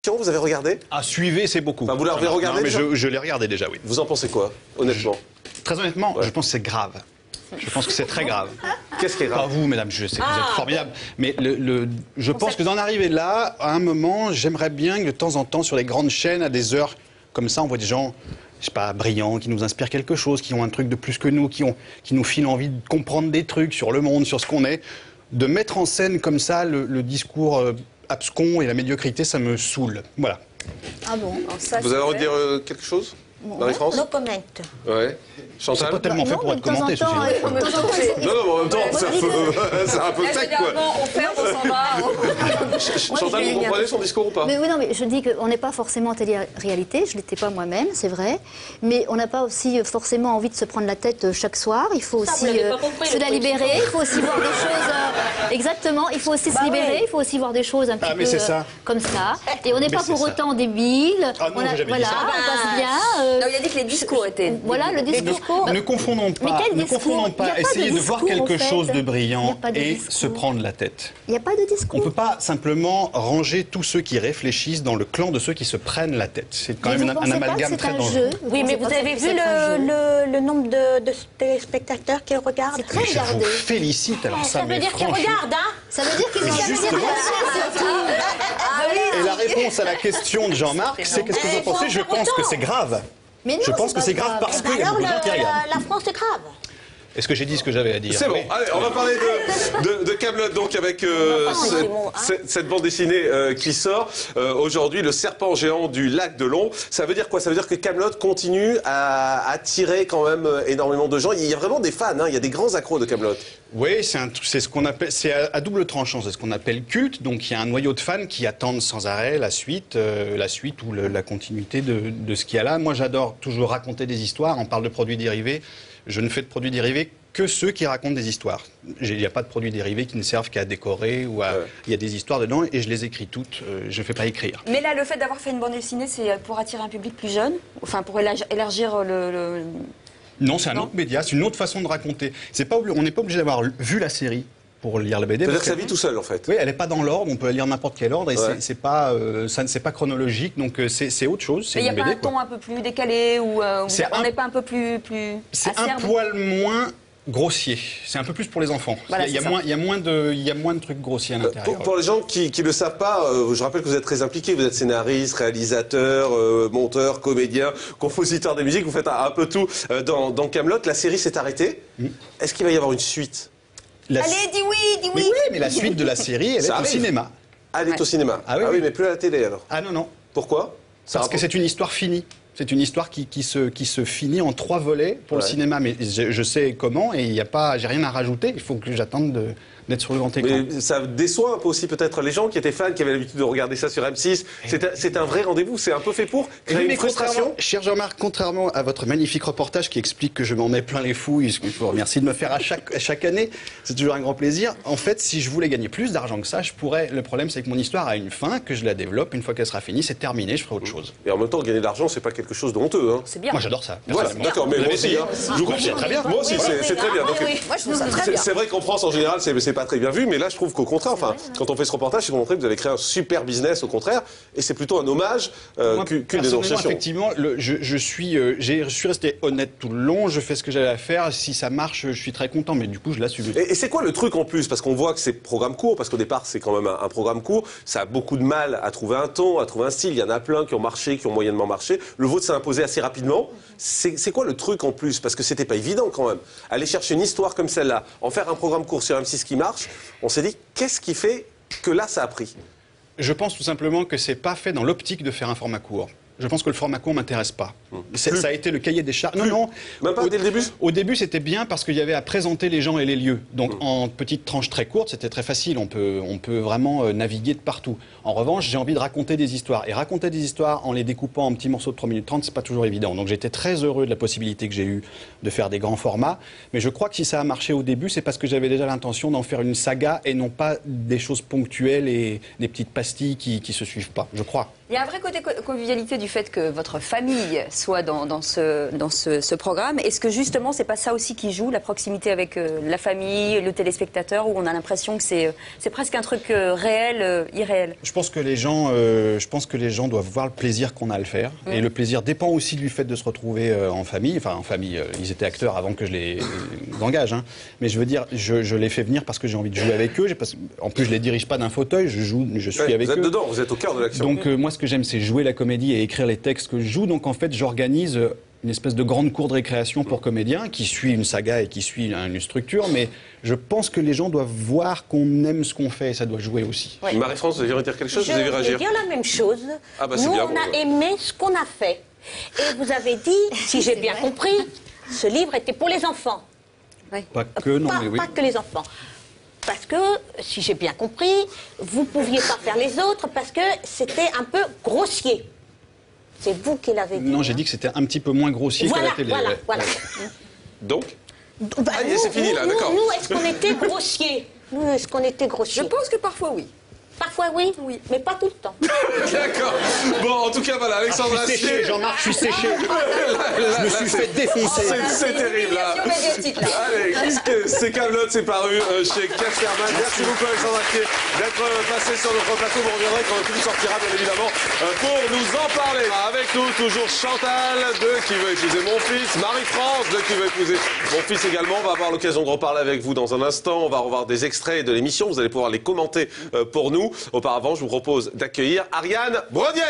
Christian, vous avez regardé? Ah, suivez, c'est beaucoup. Enfin, vous l'avez regardé déjà? Je l'ai regardé déjà, oui. Vous en pensez quoi, honnêtement? Très honnêtement, je pense que c'est grave. Je pense que c'est très grave. Qu'est-ce qui est grave? Pas vous, mesdames, je sais que vous êtes formidables. Mais je pense que d'en arriver là, à un moment, j'aimerais bien que de temps en temps, sur les grandes chaînes, à des heures comme ça, on voit des gens, je sais pas, brillants, qui nous inspirent quelque chose, qui ont un truc de plus que nous, qui nous filent envie de comprendre des trucs sur le monde, sur ce qu'on est. De mettre en scène comme ça le discours abscon et la médiocrité, ça me saoule. Voilà. Ah bon, ça, vous avez envie de dire quelque chose, Marie-France? No comment. Ouais. Chantal? C'est pas tellement fait pour être commenté, ceci. Non, mais en même temps, c'est un peu sec, quoi. On ferme, on s'en va. Chantal, vous comprenez son discours ou pas? Mais oui, non, mais je dis qu'on n'est pas forcément en télé-réalité, je ne l'étais pas moi-même, c'est vrai, mais on n'a pas aussi forcément envie de se prendre la tête chaque soir, il faut aussi se la libérer, il faut aussi voir des choses... exactement, il faut aussi se libérer, il faut aussi voir des choses un petit peu comme ça, et on n'est pas pour autant débiles, Ah non, voilà, on passe bien... Non, il a dit que les discours étaient... Voilà, le discours... Ne confondons pas, essayer de voir quelque chose de brillant et se prendre la tête. Il n'y a pas de discours. On ne peut pas simplement ranger tous ceux qui réfléchissent dans le clan de ceux qui se prennent la tête. C'est quand même un amalgame très dangereux. Oui, mais vous avez vu le nombre de téléspectateurs qui le regardent? C'est très Je vous regardé. félicite. Alors Ça veut dire qu'ils regardent, hein? Ça veut dire qu'ils ont Justement. Et la réponse à la question de Jean-Marc, c'est qu'est-ce que vous en pensez? Je pense que c'est grave. Mais non, Je pense que c'est grave parce qu'il y a Alors, beaucoup de gens qui regardent. la France est grave. Est-ce que j'ai dit ce que j'avais à dire? C'est bon, allez, on va parler de Kaamelott, donc avec cette bande dessinée qui sort aujourd'hui, Le Serpent Géant du Lac de Long. Ça veut dire quoi? Ça veut dire que Kaamelott continue à attirer quand même énormément de gens. Il y a vraiment des fans, hein, il y a des grands accros de Kaamelott. Oui, c'est ce qu'on appelle, c'est à double tranchant, c'est ce qu'on appelle culte. Donc il y a un noyau de fans qui attendent sans arrêt la suite ou la continuité de ce qu'il y a là. Moi, j'adore toujours raconter des histoires. On parle de produits dérivés. Je ne fais de produits dérivés que ceux qui racontent des histoires. Il n'y a pas de produits dérivés qui ne servent qu'à décorer ou à... Il y a des histoires dedans et je les écris toutes. Je ne fais pas écrire. Mais là, le fait d'avoir fait une bande dessinée, c'est pour attirer un public plus jeune? Enfin, pour élargir le... Non, c'est un autre média, c'est une autre façon de raconter. On n'est pas obligé d'avoir vu la série pour lire la BD. C'est-à-dire que ça vit tout seul, en fait. Oui, elle n'est pas dans l'ordre, on peut la lire n'importe quel ordre, et c'est pas chronologique, donc c'est autre chose. Il n'y a pas un ton un peu plus décalé, ou on n'est pas un peu plus c'est un poil moins grossier, c'est un peu plus pour les enfants. Voilà, il y a moins de trucs grossiers à l'intérieur. Pour les gens qui ne le savent pas, je rappelle que vous êtes très impliqués, vous êtes scénariste, réalisateur, monteur, comédien, compositeur de musique, vous faites un peu tout dans Kaamelott. La série s'est arrêtée. Est-ce qu'il va y avoir une suite? Allez, dis oui, dis oui. Oui, mais la suite de la série, elle est au cinéma. Elle est au cinéma. Ah oui, mais plus à la télé alors. Ah non. Pourquoi? Parce que c'est une histoire finie. C'est une histoire qui se finit en 3 volets pour le cinéma. Mais je sais comment et j'ai rien à rajouter. Il faut que j'attende d'être sur le grand écran. Mais ça déçoit un peu aussi peut-être les gens qui étaient fans, qui avaient l'habitude de regarder ça sur M6. C'est un vrai rendez-vous, c'est un peu fait pour créer une frustration. Cher Jean-Marc, contrairement à votre magnifique reportage qui explique que je m'en mets plein les fouilles, je vous remercie de me faire à chaque année, c'est toujours un grand plaisir. En fait, si je voulais gagner plus d'argent que ça, je pourrais. Le problème, c'est que mon histoire a une fin, que je la développe. Une fois qu'elle sera finie, c'est terminé, je ferai autre chose. Et en même temps, gagner de l'argent, c'est pas quelque chose de honteux. Hein. C'est bien. Moi, j'adore ça. Voilà, d'accord, mais moi aussi. Hein. Je vous confirme. Très bien. Moi aussi, c'est très bien. Donc, Moi, je trouve ça très bien. c'est vrai qu'en France, en général, c'est pas très bien vu, mais là, je trouve qu'au contraire, quand on fait ce reportage, c'est pour montrer que vous avez créé un super business, au contraire, et c'est plutôt un hommage qu'une dénonciation. Effectivement, je suis resté honnête tout le long, je fais ce que j'avais à faire, si ça marche, je suis très content, mais du coup, je l'assume. Et c'est quoi le truc en plus? Parce qu'on voit que c'est programme court, parce qu'au départ, c'est quand même un programme court, ça a beaucoup de mal à trouver un ton, à trouver un style, il y en a plein qui ont marché, qui ont moyennement marché, le vôtre s'est imposé assez rapidement. C'est quoi le truc en plus? Parce que c'était pas évident quand même. Aller chercher une histoire comme celle-là, en faire un programme court sur M6 qui marche, on s'est dit, qu'est-ce qui fait que là, ça a pris? Je pense tout simplement que c'est pas fait dans l'optique de faire un format court. Je pense que le format court m'intéresse pas. Ça a été le cahier des charges. Non. Même pas dès le début? Au début, c'était bien parce qu'il y avait à présenter les gens et les lieux. Donc, en petites tranches très courtes, c'était très facile. On peut vraiment naviguer de partout. En revanche, j'ai envie de raconter des histoires. Et raconter des histoires en les découpant en petits morceaux de 3 minutes 30, c'est pas toujours évident. Donc, j'étais très heureux de la possibilité que j'ai eue de faire des grands formats. Mais je crois que si ça a marché au début, c'est parce que j'avais déjà l'intention d'en faire une saga et non pas des choses ponctuelles et des petites pastilles qui se suivent pas. Je crois. Il y a un vrai côté convivialité du du fait que votre famille soit dans ce programme. Est-ce que justement, c'est pas ça aussi qui joue, la proximité avec la famille, le téléspectateur, où on a l'impression que c'est presque un truc réel, irréel? Je pense que les gens doivent voir le plaisir qu'on a à le faire. Et le plaisir dépend aussi du fait de se retrouver en famille. Enfin, en famille, ils étaient acteurs avant que je les engage. Hein. Mais je veux dire, je les fais venir parce que j'ai envie de jouer avec eux. En plus, je les dirige pas d'un fauteuil, je suis avec eux. Vous êtes dedans, vous êtes au cœur de l'action. Donc moi, ce que j'aime, c'est jouer la comédie et écrire les textes que je joue. Donc en fait, j'organise une espèce de grande cour de récréation pour comédiens qui suit une saga et qui suit une structure. Mais je pense que les gens doivent voir qu'on aime ce qu'on fait et ça doit jouer aussi. Oui. Marie-France, vous allez dire quelque chose? Je vous avez réagir? vais dire la même chose. Ah bah, nous, bien, on a aimé ce qu'on a fait. Et vous avez dit, si j'ai bien compris, ce livre était pour les enfants. Oui. Pas que, non, mais oui. Pas que les enfants. Parce que, si j'ai bien compris, vous ne pouviez pas faire les autres parce que c'était un peu grossier. C'est vous qui l'avez dit. Non, j'ai dit que c'était un petit peu moins grossier qu'à la télé. Voilà. Donc Bah, ah, c'est fini là, d'accord. Nous, est-ce qu'on était grossier? Nous, est-ce qu'on était grossier? Je pense que parfois, oui. Parfois, oui, mais pas tout le temps. D'accord. Bon, en tout cas, voilà, Alexandre Astier. Jean-Marc, je suis séché. Je me suis fait défoncer. C'est terrible, là. Allez, c'est Kaamelott, c'est paru chez Casterman. Merci beaucoup, Alexandre Astier, d'être passé sur notre plateau. Vous reviendrez quand le film sortira, bien évidemment, pour nous en parler. Avec nous, toujours Chantal, de Qui veut épouser mon fils, Marie-France, de Qui veut épouser mon fils également. On va avoir l'occasion de reparler avec vous dans un instant. On va revoir des extraits de l'émission. Vous allez pouvoir les commenter pour nous. Auparavant, je vous propose d'accueillir Ariane Brodier.